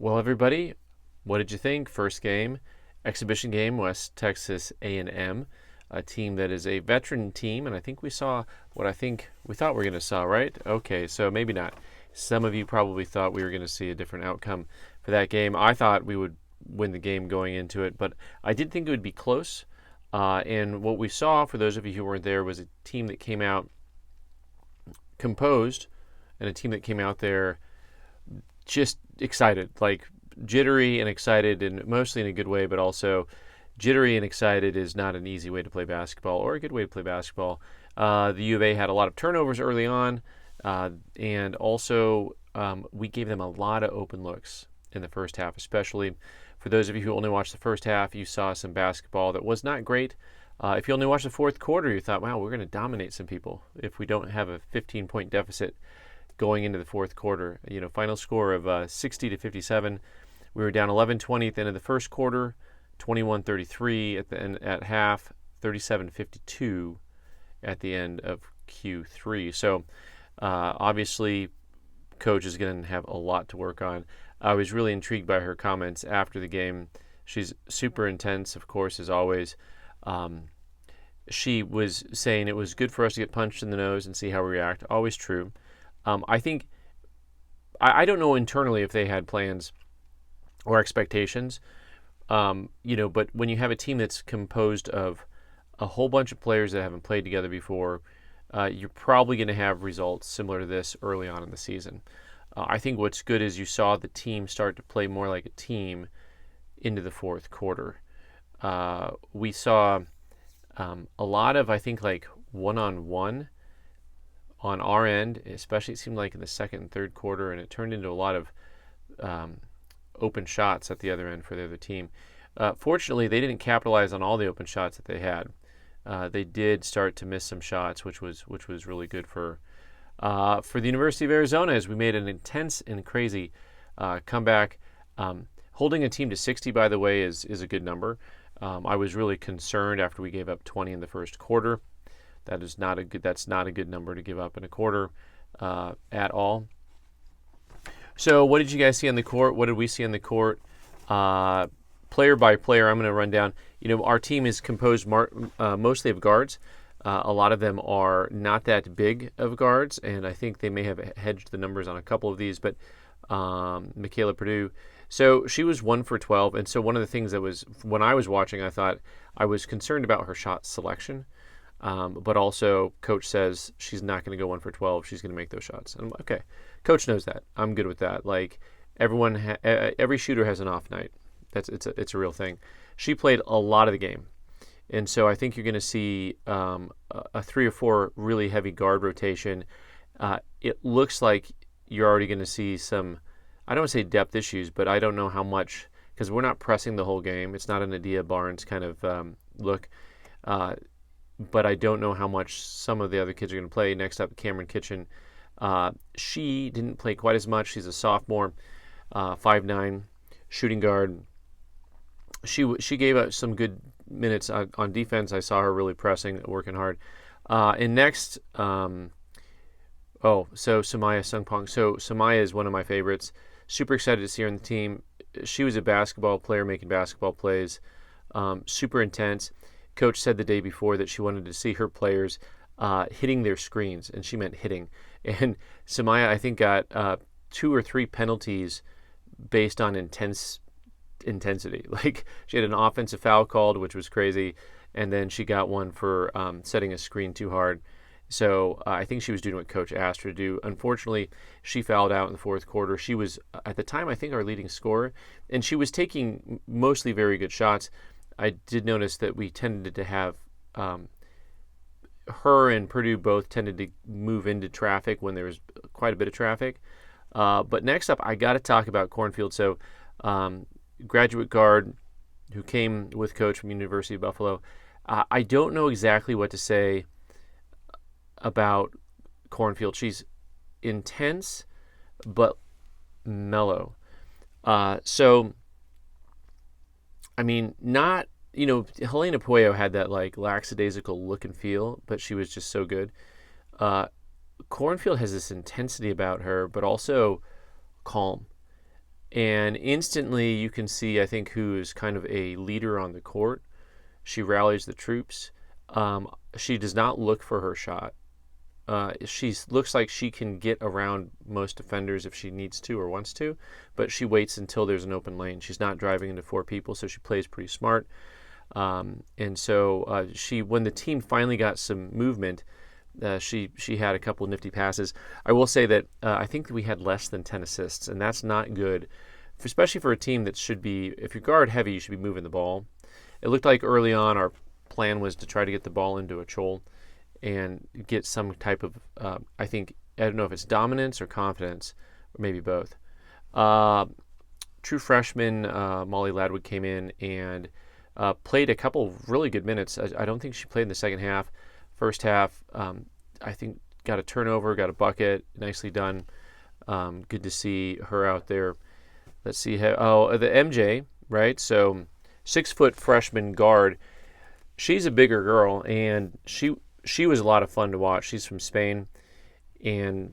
Well, everybody, what did you think? First game, exhibition game, West Texas A&M, a team that is a veteran team, and I think we saw what I think we thought we were going to saw, right? Okay, so maybe not. Some of you probably thought we were going to see a different outcome for that game. I thought we would win the game going into it, but I did think it would be close. And what we saw, for those of you who weren't there, was a team that came out composed and a team that came out there just excited, like jittery and excited, and mostly in a good way, but also jittery and excited is not an easy way to play basketball or a good way to play basketball. The U of A had a lot of turnovers early on, and also we gave them a lot of open looks in the first half, especially. For those of you who only watched the first half, you saw some basketball that was not great. If you only watched the fourth quarter, you thought, wow, we're going to dominate some people if we don't have a 15-point deficit going into the fourth quarter. Final score of 60 to 57. We were down 11-20 at the end of the first quarter, 21-33 at the end at half, 37-52 at the end of Q3. So obviously, coach is going to have a lot to work on. I was really intrigued by her comments after the game. She's super intense, of course, as always. She was saying it was good for us to get punched in the nose and see how we react. Always true. I think I don't know internally if they had plans or expectations, but when you have a team that's composed of a whole bunch of players that haven't played together before, you're probably going to have results similar to this early on in the season. I think what's good is you saw the team start to play more like a team into the fourth quarter. We saw a lot of, I think, like one-on-one on our end, especially it seemed like in the second and third quarter, and it turned into a lot of open shots at the other end for the other team. Fortunately, they didn't capitalize on all the open shots that they had. They did start to miss some shots, which was really good for the University of Arizona, as we made an intense and crazy comeback. Holding a team to 60, by the way, is a good number. I was really concerned after we gave up 20 in the first quarter. That's not a good number to give up in a quarter at all. So what did you guys see on the court? What did we see on the court? Player by player, I'm going to run down. Our team is composed mostly of guards. A lot of them are not that big of guards, and I think they may have hedged the numbers on a couple of these, but Michaela Purdue. So she was 1 for 12, and so one of the things that was, when I was watching, I thought I was concerned about her shot selection. But also, coach says she's not going to go 1 for 12. She's going to make those shots. And I'm like, okay, coach knows that. I'm good with that. Like every shooter has an off night. It's a real thing. She played a lot of the game, and so I think you're going to see a 3 or 4 really heavy guard rotation. It looks like you're already going to see some, I don't want to say depth issues, but I don't know how much, because we're not pressing the whole game. It's not an Adia Barnes kind of look. But I don't know how much some of the other kids are going to play. Next up, Cameron Kitchen. She didn't play quite as much. She's a sophomore, 5'9", shooting guard. She gave us some good minutes on defense. I saw her really pressing, working hard. And next, so Samaya Sungpong. So Samaya is one of my favorites. Super excited to see her on the team. She was a basketball player making basketball plays. Super intense. Coach said the day before that she wanted to see her players hitting their screens, and she meant hitting. And Samaya, I think, got 2 or 3 penalties based on intensity. Like, she had an offensive foul called, which was crazy, and then she got one for setting a screen too hard. So I think she was doing what coach asked her to do. Unfortunately, she fouled out in the fourth quarter. She was, at the time, I think, our leading scorer, and she was taking mostly very good shots. I did notice that we tended to have her and Purdue both tended to move into traffic when there was quite a bit of traffic. But next up, I got to talk about Cornfield. So graduate guard who came with coach from University of Buffalo. I don't know exactly what to say about Cornfield. She's intense but mellow. Not, Helena Pueyo had that like lackadaisical look and feel, but she was just so good. Cornfield has this intensity about her, but also calm. And instantly you can see, I think, who is kind of a leader on the court. She rallies the troops. She does not look for her shot. She looks like she can get around most defenders if she needs to or wants to, but she waits until there's an open lane. She's not driving into four people, so she plays pretty smart. And so when the team finally got some movement, she had a couple of nifty passes. I will say that I think we had less than 10 assists, and that's not good, especially for a team that should be, if you're guard heavy, you should be moving the ball. It looked like early on our plan was to try to get the ball into a Chol and get some type of, I don't know if it's dominance or confidence, or maybe both. True freshman Molly Ladwood came in and played a couple of really good minutes. I don't think she played in the second half. First half, I think got a turnover, got a bucket, nicely done. Good to see her out there. Let's see the MJ, right? So 6-foot freshman guard. She's a bigger girl, and she was a lot of fun to watch. She's from Spain, and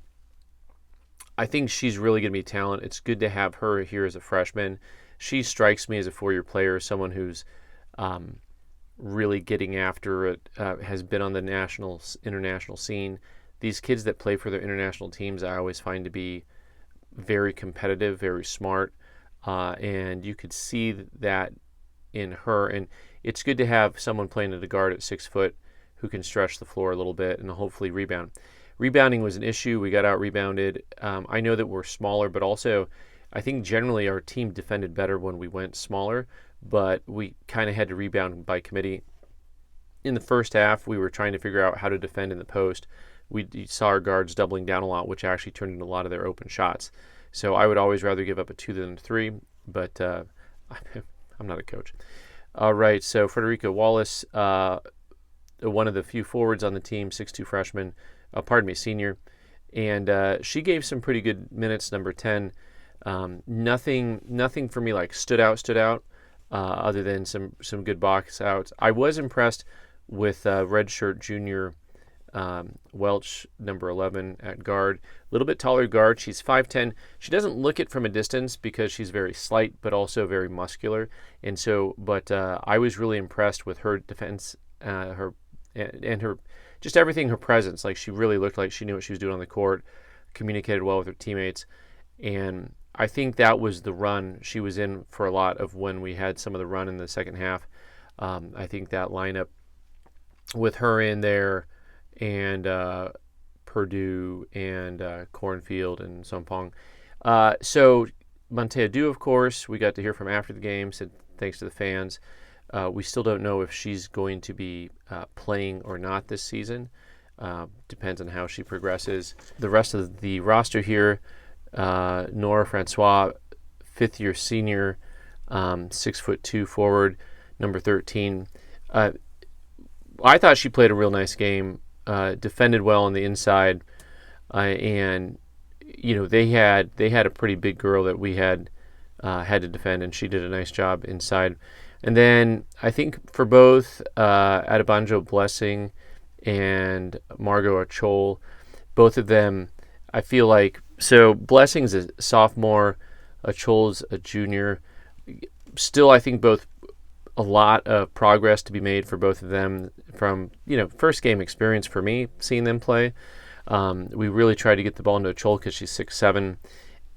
I think she's really going to be talent. It's good to have her here as a freshman. She strikes me as a 4-year player, someone who's really getting after it, has been on the international scene. These kids that play for their international teams I always find to be very competitive, very smart, and you could see that in her. And it's good to have someone playing at the guard at 6 foot who can stretch the floor a little bit and hopefully rebound. Rebounding was an issue. We got out-rebounded. I know that we're smaller, but also I think generally our team defended better when we went smaller, but we kind of had to rebound by committee. In the first half, we were trying to figure out how to defend in the post. We saw our guards doubling down a lot, which actually turned into a lot of their open shots. So I would always rather give up a 2 than a 3, but I'm not a coach. All right, so Frederica Wallace, one of the few forwards on the team, 6'2 freshman, senior, and she gave some pretty good minutes, number 10. Nothing for me like stood out, other than some good box outs. I was impressed with redshirt junior Welch, number 11 at guard. A little bit taller guard. She's 5'10". She doesn't look it from a distance because she's very slight, but also very muscular. And so, I was really impressed with her defense, her just everything, her presence. Like, she really looked like she knew what she was doing on the court, communicated well with her teammates, and I think that was the run she was in for a lot of when we had some of the run in the second half. I think that lineup with her in there and Purdue and Cornfield and Sompong. So Montea Du, of course, we got to hear from after the game, said thanks to the fans. We still don't know if she's going to be playing or not this season. Depends on how she progresses. The rest of the roster here, Nora Francois, 5th-year senior, 6'2" forward, number 13. I thought she played a real nice game, defended well on the inside, and they had a pretty big girl that we had to defend, and she did a nice job inside. And then I think for both Adebanjo Blessing and Margot Achol, both of them, I feel like, so Blessing's a sophomore, Achol's a junior. Still, I think both a lot of progress to be made for both of them from, first game experience for me, seeing them play. We really tried to get the ball into Achol because she's 6'7",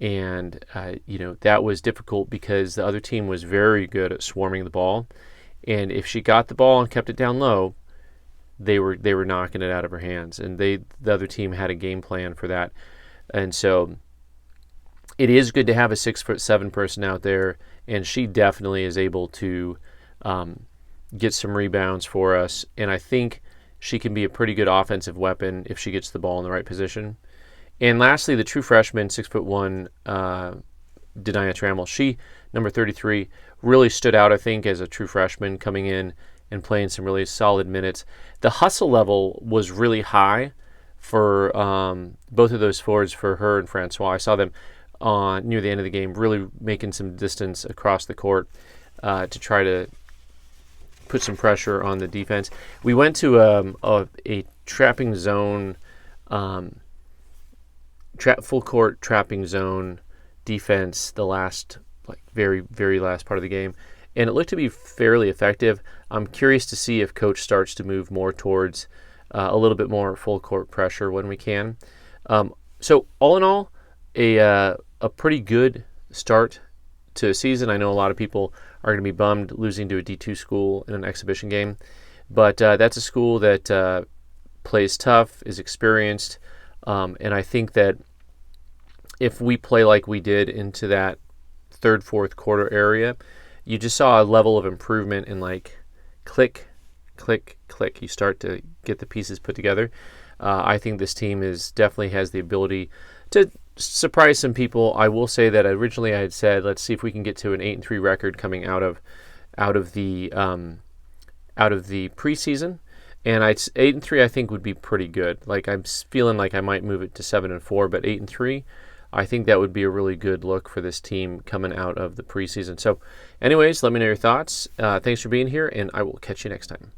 and that was difficult because the other team was very good at swarming the ball, and if she got the ball and kept it down low, they were knocking it out of her hands, and the other team had a game plan for that. And so it is good to have a 6'7" person out there, and she definitely is able to get some rebounds for us, and I think she can be a pretty good offensive weapon if she gets the ball in the right position. And lastly, the true freshman, 6'1", Denia Trammell. She, number 33, really stood out, I think, as a true freshman coming in and playing some really solid minutes. The hustle level was really high for both of those forwards, for her and Francois. I saw them near the end of the game really making some distance across the court to try to put some pressure on the defense. We went to a trapping zone, full court trapping zone defense the last, like, very, very last part of the game, and it looked to be fairly effective. I'm curious to see if coach starts to move more towards a little bit more full court pressure when we can. So all in all, a pretty good start to a season. I know a lot of people are going to be bummed losing to a D2 school in an exhibition game, but that's a school that plays tough, is experienced, and I think that if we play like we did into that third, fourth quarter area, you just saw a level of improvement in, like, click, click, click. You start to get the pieces put together. I think this team definitely has the ability to surprise some people. I will say that originally I had said, let's see if we can get to an 8-3 record coming out of the preseason, and 8-3 I think would be pretty good. Like, I'm feeling like I might move it to 7-4, but 8-3, I think that would be a really good look for this team coming out of the preseason. So, anyways, let me know your thoughts. Thanks for being here, and I will catch you next time.